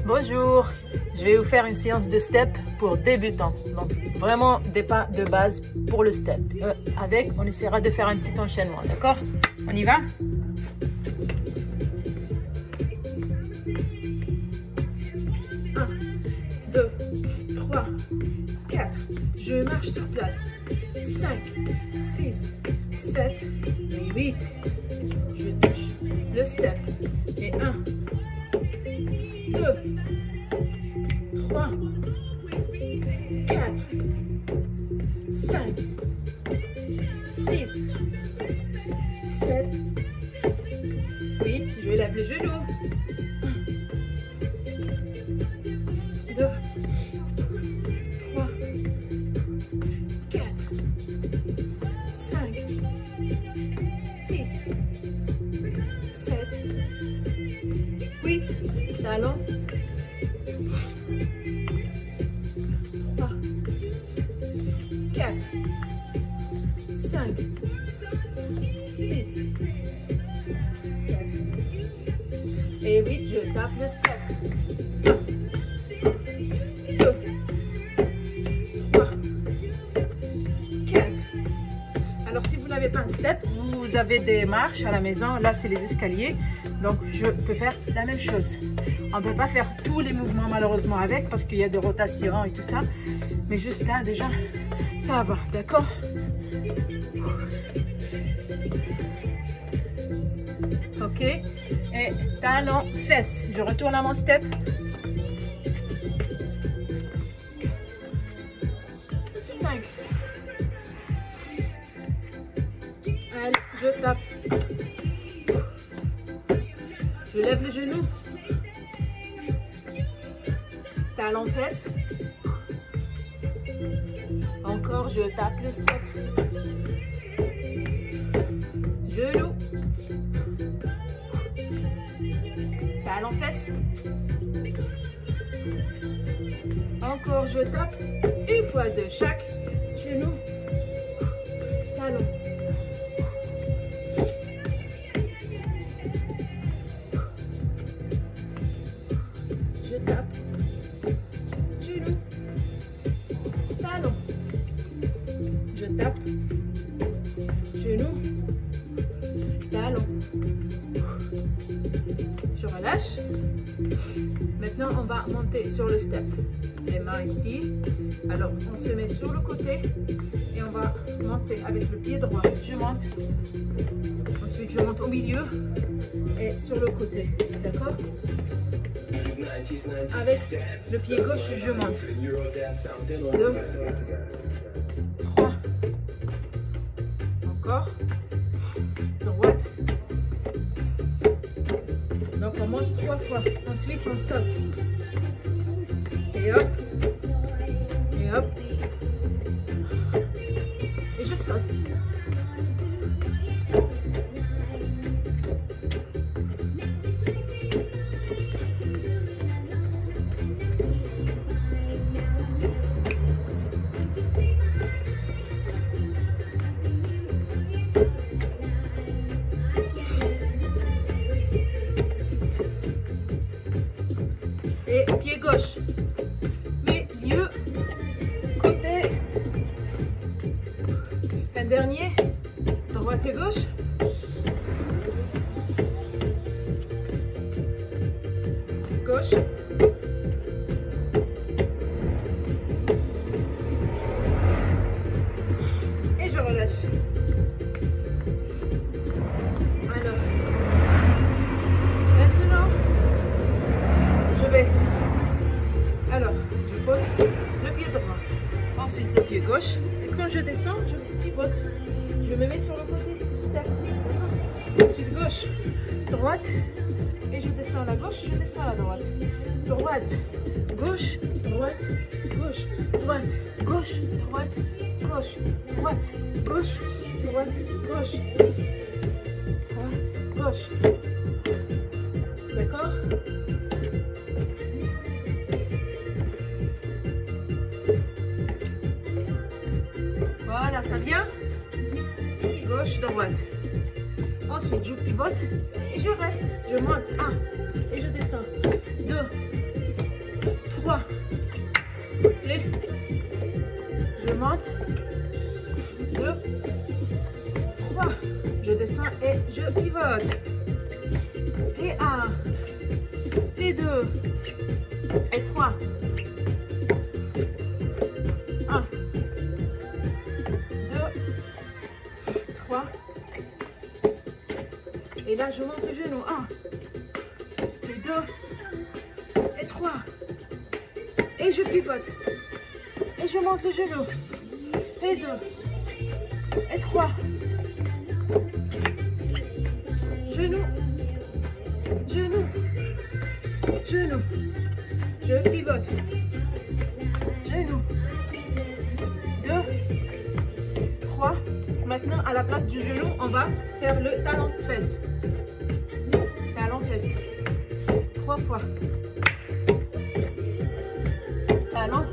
Bonjour, je vais vous faire une séance de step pour débutants. Donc vraiment des pas de base pour le step. On essaiera de faire un petit enchaînement, d'accord? On y va? Un, 2, 3, 4. Je marche sur place. 5, 6, 7 et 8. Je touche le step. Et 1, 2, 3, 4, 5, 6, 7, 8. Je lève les genoux. 1, 2, 3, 4, 5, 6, 7, 8. Talons. 3, 4, 5, 6, 7 et 8. Je tape le step. 2, 3, 4. Alors si vous n'avez pas un step, vous avez des marches à la maison. Là c'est les escaliers. Donc je peux faire la même chose. On ne peut pas faire tous les mouvements malheureusement avec parce qu'il y a des rotations et tout ça. Mais juste là déjà, ça va, d'accord? Ok. Et talon, fesses. Je retourne à mon step. Allez, je tape. Je lève les genoux. Talon fesse. Encore, je tape le step. Genoux. Talon fesse. Encore, je tape. Une fois de chaque genou. Talon. Je tape. Genou. Talon. Je tape. Genou. Talon. Je relâche. Maintenant, on va monter sur le step. Les mains ici. Alors, on se met sur le côté et on va monter avec le pied droit. Je monte. Ensuite, je monte au milieu et sur le côté. D'accord? Avec le pied gauche, je monte. 2, 3. Encore. Droite. Donc on monte 3 fois. Ensuite on saute. Et hop. Et hop. Et je saute. Et pied gauche, milieu, côté, un dernier, droite et gauche, gauche, et je relâche. Alors, maintenant, je vais. Alors, je pose le pied droit, ensuite le pied gauche, et quand je descends, je pivote. Je me mets sur le côté du step, ensuite gauche, droite, et je descends à la gauche, je descends à la droite. Droite, gauche, droite, gauche, droite, gauche, droite, gauche, droite, gauche, droite, gauche, droite, gauche. D'accord? Voilà, ça vient. Gauche, droite. Ensuite, je pivote et je reste. Je monte 1 et je descends. 2, 3. Et je monte. 2, 3. Je descends et je pivote. Et 1. Et 2. Et 3. 1. 2. 3. Et là, je monte le genou. 1. Et 2. Et 3. Et je pivote. Et je monte le genou. Et 2. Et 3. Genou. Genou. Genou. Je pivote. Genou. 2. 3. Maintenant, à la place du genou, on va faire le talon-fesse. Talon-fesse. 3 fois. Talon.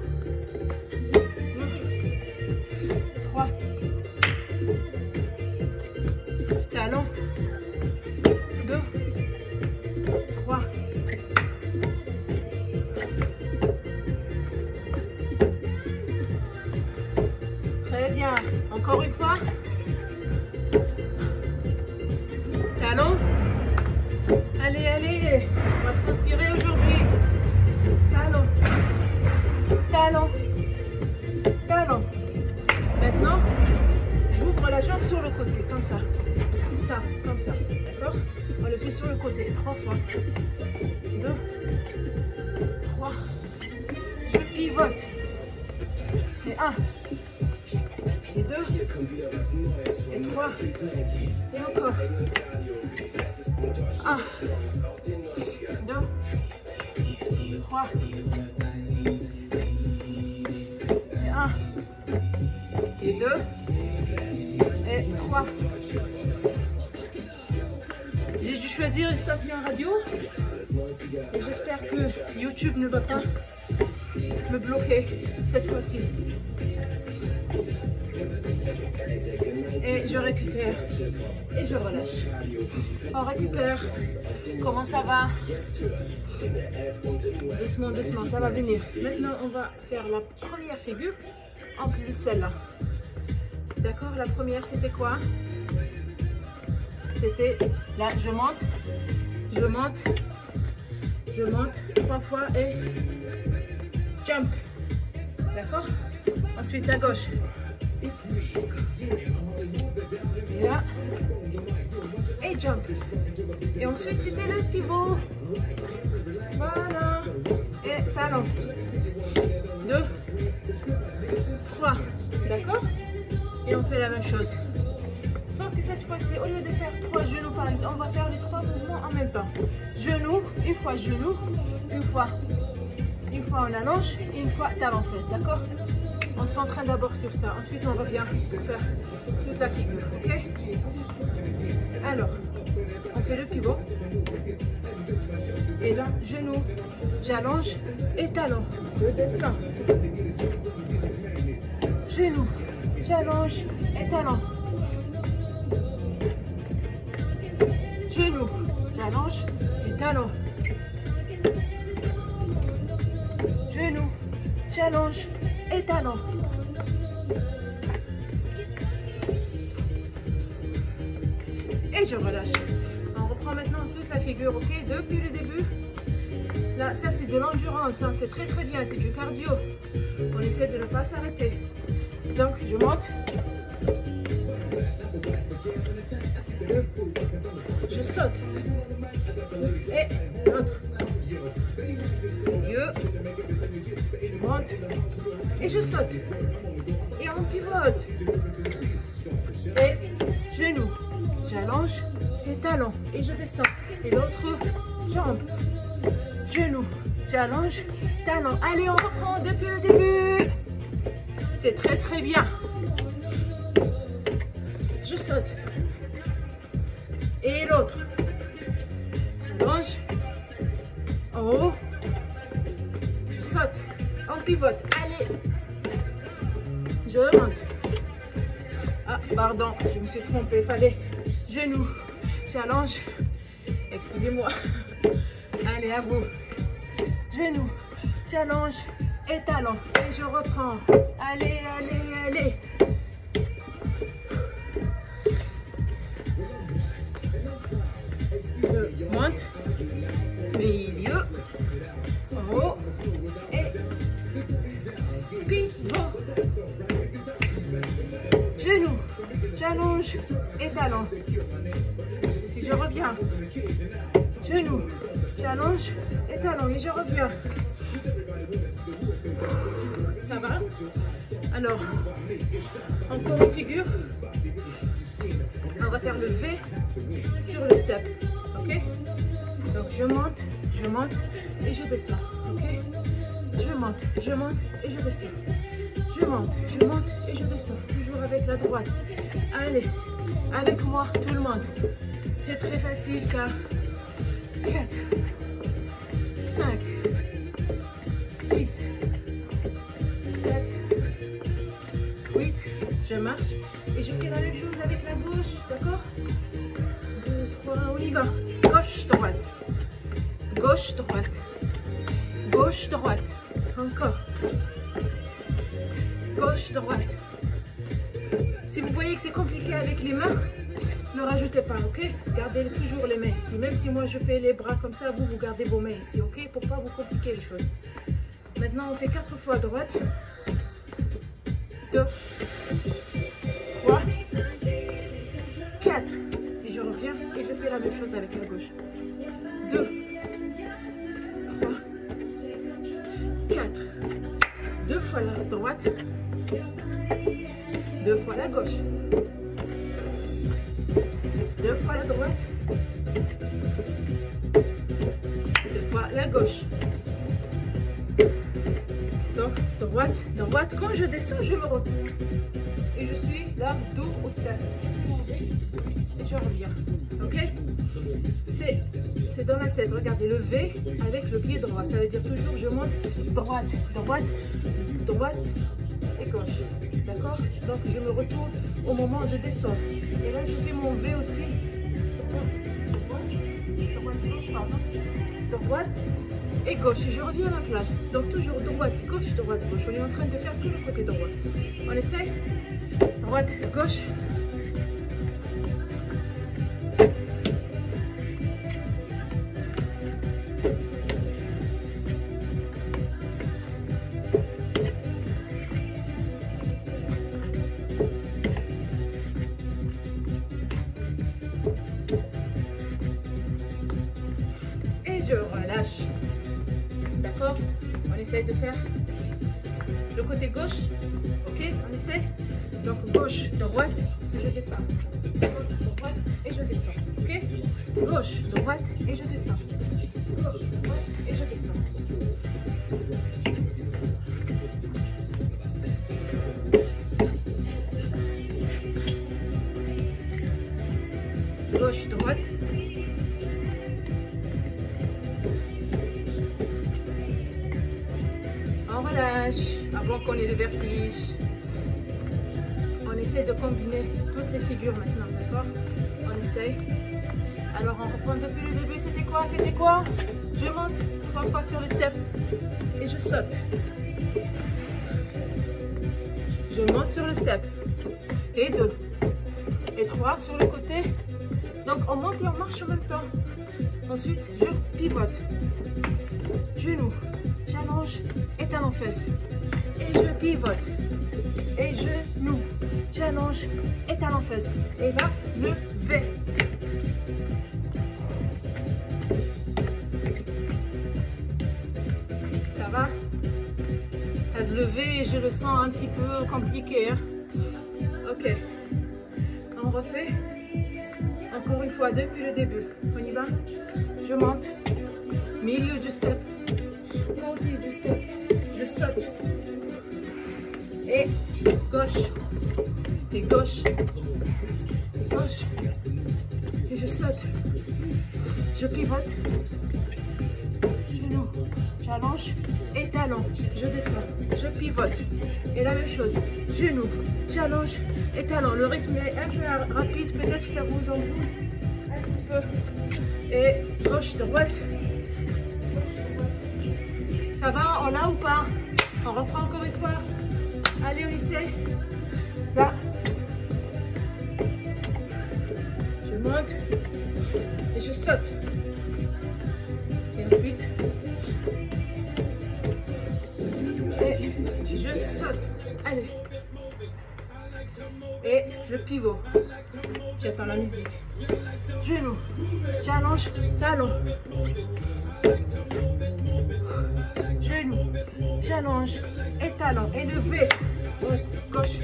2. 3. Talon. 2. 3. Très bien. Encore une fois. Talon. Allez, allez. On va transpirer aujourd'hui. Talon. Talon. Talon. Maintenant, j'ouvre la jambe sur le côté, comme ça. Ça, comme ça. D'accord? On le fait sur le côté. 3 fois. 2. 3. Je pivote. Et 1. Et 2. Et 3. Et encore. 1. 2. 3. Et 1. Et 2. Et 3. J'ai dû choisir une station radio. Et j'espère que YouTube ne va pas me bloquer cette fois-ci. Et je récupère. Et je relâche. On récupère. Comment ça va? Doucement, doucement, ça va venir. Maintenant, on va faire la première figure en plus celle-là. D'accord? La première, c'était quoi? C'était là, je monte, je monte, je monte 3 fois et jump. D'accord? Ensuite, à gauche. Et là. Et jump. Et ensuite, c'était le pivot. Voilà. Et talon. 2, 3. D'accord? Et on fait la même chose. Sauf que cette fois-ci, au lieu de faire 3 genoux par exemple, on va faire les 3 mouvements en même temps. Genou, une fois genou, une fois on allonge et une fois talon-fesse. D'accord? On s'entraîne d'abord sur ça. Ensuite, on revient faire toute la figure. Ok? Alors, on fait le pivot. Et là, genou, j'allonge et talon. Je descends. Genou, j'allonge et talon. Genou, j'allonge et talon. Genou, j'allonge et talon. Et je relâche. On reprend maintenant toute la figure, ok? Depuis le début. Là, ça c'est de l'endurance, hein. C'est très très bien, c'est du cardio. On essaie de ne pas s'arrêter. Donc, je monte. Je saute. Et l'autre. Milieu. Je monte. Et je saute. Et on pivote. Et genou. J'allonge et talon. Et je descends. Et l'autre jambe. Genou. J'allonge. Talon. Allez, on reprend depuis le début. C'est très très bien. Je saute. Et l'autre. J'allonge. En haut. Je saute. On pivote. Allez. Je monte. Ah, pardon, je me suis trompée. Fallait genou. J'allonge. Excusez-moi. Allez, à vous. Genou. j'allonge et talon. Et je reprends. Allez, allez, allez. Je monte, milieu, en haut et pivot. Genou, j'allonge et talon. Si je reviens, genou, j'allonge et talon et je reviens. Ça va? Alors, encore une figure. On va faire le V sur le step. Ok? Donc je monte et je descends. Ok? Je monte et je descends. Je monte et je descends. Toujours avec la droite. Allez, avec moi, tout le monde. C'est très facile ça. 4, 5, 6, 7, 8. Je marche et je fais la même chose avec la gauche. D'accord? 2, 3, on y va. Gauche, droite. Gauche, droite. Gauche, droite. Encore. Gauche, droite. Si vous voyez que c'est compliqué avec les mains, ne rajoutez pas, ok? Gardez toujours les mains ici. Même si moi je fais les bras comme ça, vous gardez vos mains ici, ok? Pour pas vous compliquer les choses. Maintenant, on fait 4 fois droite. 2, 3, 4. Et je reviens et je fais la même chose avec la gauche. 2, 3, 4. 2 fois la droite. 2 fois la gauche. 2 fois la droite. 2 fois la gauche. Donc, droite. Quand je descends, je me retourne. Et je suis là, dos au step. Et je reviens. Ok? C'est dans la tête. Regardez, le V avec le pied droit. Ça veut dire toujours, je monte droite et gauche. D'accord? Donc, je me retourne au moment de descendre. Et là, je fais mon V aussi. Droite et gauche. Et je reviens à ma place. Donc, toujours droite, gauche. On est en train de faire tout le côté droit. On essaie. Droite, gauche. D'accord? On essaye de faire le côté gauche. Ok? On essaie. Donc gauche, droite, je descends. Gauche, droite et je descends. Ok? Gauche, droite et je descends. Gauche, droite et je descends. Gauche, droite. On relâche avant qu'on ait le vertige. On essaie de combiner toutes les figures maintenant, d'accord? On essaye. Alors on reprend depuis le début. C'était quoi? Je monte 3 fois sur le step et je saute. Je monte sur le step et 2 et 3 sur le côté. Donc on monte et on marche en même temps. Ensuite je pivote. Genou, j'allonge et talon fesse. Et je pivote. Et genou, j'allonge et talon fesse. Et là, le V. Ça va? Le V, je le sens un petit peu compliqué. Hein? Ok. On refait. Encore une fois, depuis le début. On y va? Je monte. Milieu du step. Côté du step. Je saute. Et gauche. Et gauche. Et gauche. Et je saute. Je pivote. Genou. J'allonge. Et talon. Je descends. Je pivote. Et la même chose. Genou. J'allonge. Et talon. Le rythme est un peu rapide. Peut-être que ça vous embrouille un petit peu. Et gauche, droite. Ça va, on a ou pas? On reprend encore une fois. Allez, on essaie. Là. Je monte et je saute. Et ensuite, et je saute. Allez. Et je pivot. J'attends la musique. Genou, j'allonge, talon. Genou, j'allonge et talon. Et levé. Gauche.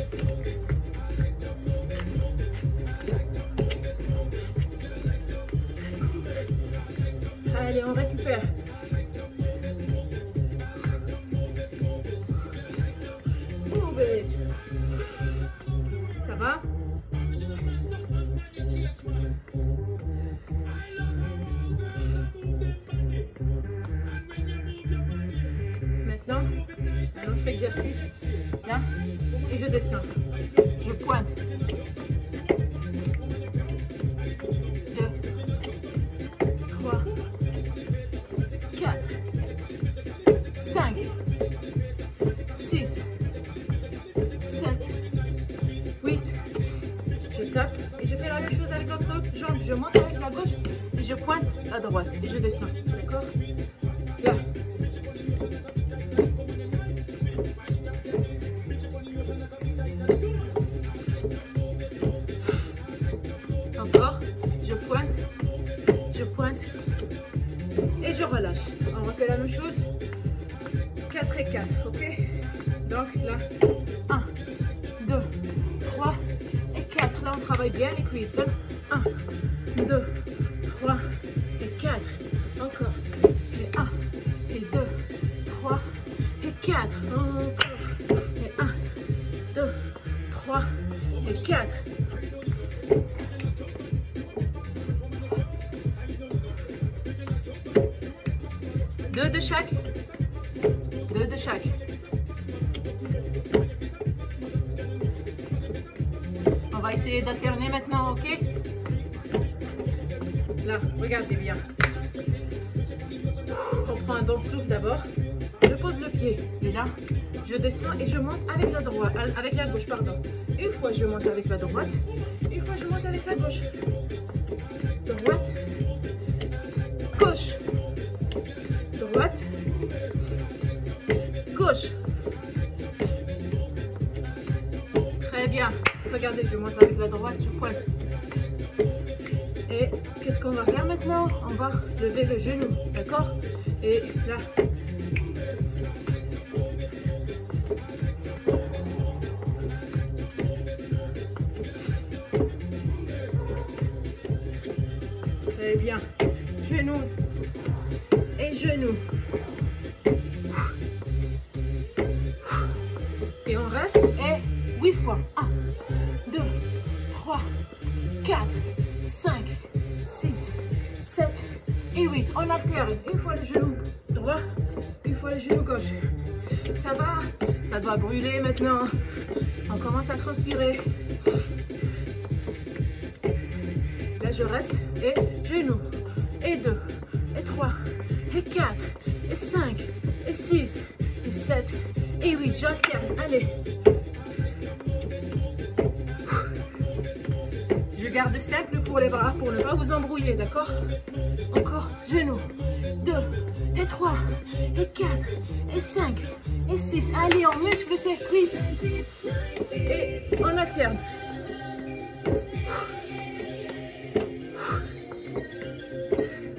Allez, on récupère. Move it. Ça va? Maintenant, un autre exercice. Là, et je descends. Je pointe. 2, 3, 4, 5, 6, 7, 8. Je tape et je fais la même chose avec l'autre jambe. Je monte avec la gauche et je pointe à droite et je descends. D'accord? Là. Encore. Je pointe et je relâche. On refait la même chose. 4 et 4, ok? Donc là, 1, 2, 3 et 4. Là, on travaille bien les cuisses. 1, 2, 3 et 4. Encore. Et 1, et 2, 3 et 4. Encore. Et 1, 2, 3 et 4. Deux de chaque. 2 de chaque. On va essayer d'alterner maintenant, ok? Là, regardez bien. On prend un bon souffle d'abord. Je pose le pied. Et là, je descends et je monte avec la droite, avec la gauche, pardon. Une fois, je monte avec la droite. Une fois, je monte avec la gauche. Droite. Gauche. Droite. Gauche. Très bien. Regardez, je monte avec la droite, je pointe. Et qu'est-ce qu'on va faire maintenant? On va lever le genou, d'accord? Et là. Très bien. Genou. Et genou. Et on reste et 8 fois. 1, 2, 3, 4, 5, 6, 7 et 8. On alterne. Une fois le genou droit, une fois le genou gauche. Ça va? Ça doit brûler maintenant. On commence à transpirer. Là, je reste et genou. Et 2, et 3, et 4, et 5, et 6, et 7, et 8. J'alterne. Allez. Je garde simple pour les bras pour ne pas vous embrouiller, d'accord? Encore. Genou. 2, et 3, et 4, et 5, et 6. Allez, on muscle ses cuisses. Et on alterne.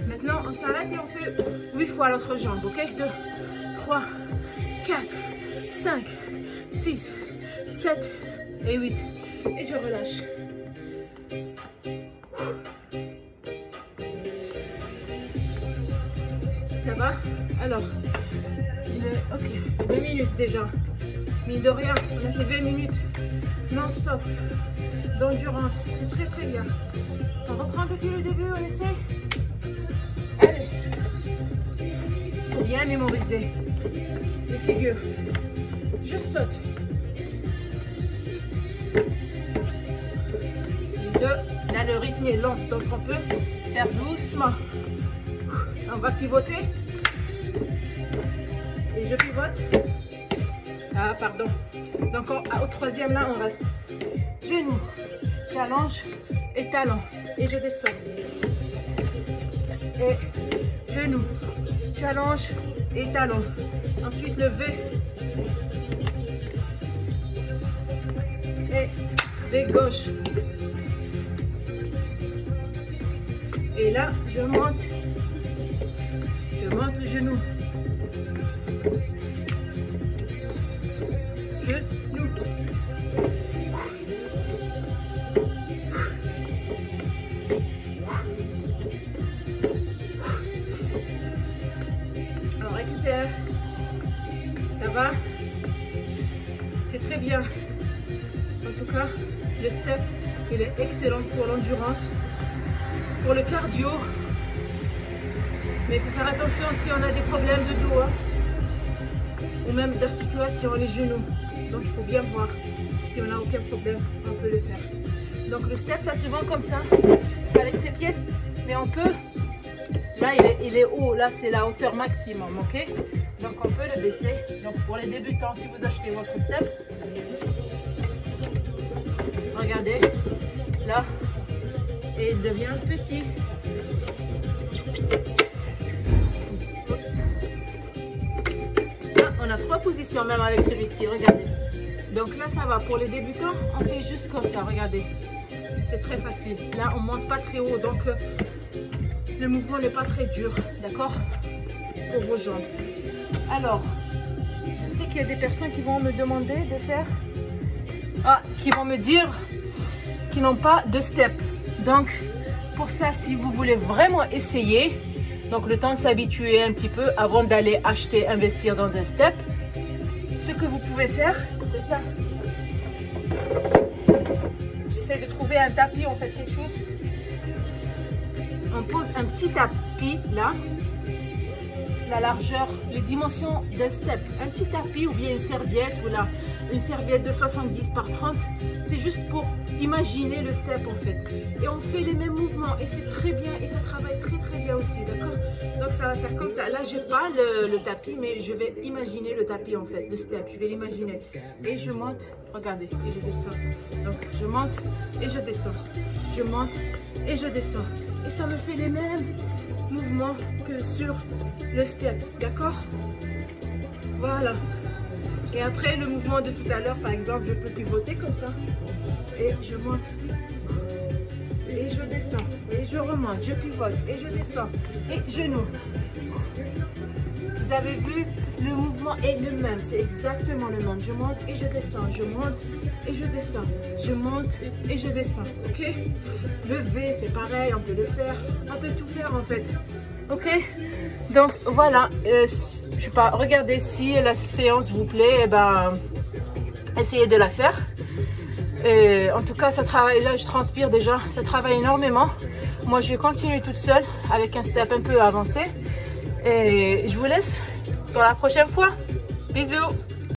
Maintenant, on s'arrête et on fait 8 fois l'autre jambe, ok? 2, 3, 4, 5, 6, 7 et 8. Et je relâche. Ça va? Alors, il est, ok, 2 minutes déjà. Mine de rien, on a fait 20 minutes non-stop d'endurance. C'est très très bien. On reprend depuis le début, on essaie. Allez. Faut bien mémoriser les figures. Je saute. Là, le rythme est lent, donc on peut faire doucement. On va pivoter. je pivote. Ah, pardon. Donc au troisième là, on reste genou, challenge et talon. Et je descends. Et genou, challenge et talon. Ensuite lever. Et V gauche. Et là, je monte le genou. Genou. Alors récupère. Ça va? C'est très bien. En tout cas, le step, il est excellent pour l'endurance, pour le cardio. Mais il faut faire attention si on a des problèmes de dos, hein, ou même d'articulation, les genoux. Donc il faut bien voir. Si on n'a aucun problème, on peut le faire. Donc le step, ça se vend comme ça, avec ses pièces. Mais on peut, là il est haut, là c'est la hauteur maximum, ok? Donc on peut le baisser. Donc pour les débutants, si vous achetez votre step, regardez, là, et il devient petit. Là, on a 3 positions même avec celui-ci, regardez. Donc là, ça va. Pour les débutants, on fait juste comme ça, regardez. C'est très facile. Là, on monte pas très haut, donc le mouvement n'est pas très dur, d'accord? Pour vos jambes. Alors, je sais qu'il y a des personnes qui vont me demander de faire... Ah, qui vont me dire qu'ils n'ont pas de step. Donc, pour ça, si vous voulez vraiment essayer, donc le temps de s'habituer un petit peu avant d'aller acheter, investir dans un step, ce que vous pouvez faire, c'est ça. J'essaie de trouver un tapis, on fait quelque chose. On pose un petit tapis là, la largeur, les dimensions d'un step. Un petit tapis ou bien une serviette ou là. Une serviette de 70 par 30, c'est juste pour imaginer le step en fait. Et on fait les mêmes mouvements et c'est très bien et ça travaille très bien aussi, d'accord? Donc ça va faire comme ça. Là, j'ai pas le tapis, mais je vais imaginer le tapis en fait, le step. Je vais l'imaginer. Et je monte, regardez, et je descends. Donc je monte et je descends. Je monte et je descends. Et ça me fait les mêmes mouvements que sur le step, d'accord? Voilà. Et après le mouvement de tout à l'heure, par exemple, je peux pivoter comme ça. Et je monte. Et je descends. Et je remonte. Je pivote. Et je descends. Et genou. Vous avez vu, le mouvement est le même. C'est exactement le même. Je monte et je descends. Je monte et je descends. Je monte et je descends. Ok? Lever, c'est pareil. On peut le faire. On peut tout faire en fait. Ok? Donc voilà. Je sais pas, regardez si la séance vous plaît, et ben essayez de la faire. Et en tout cas, ça travaille, là je transpire déjà, ça travaille énormément. Moi je vais continuer toute seule avec un step un peu avancé. Et je vous laisse pour la prochaine fois. Bisous!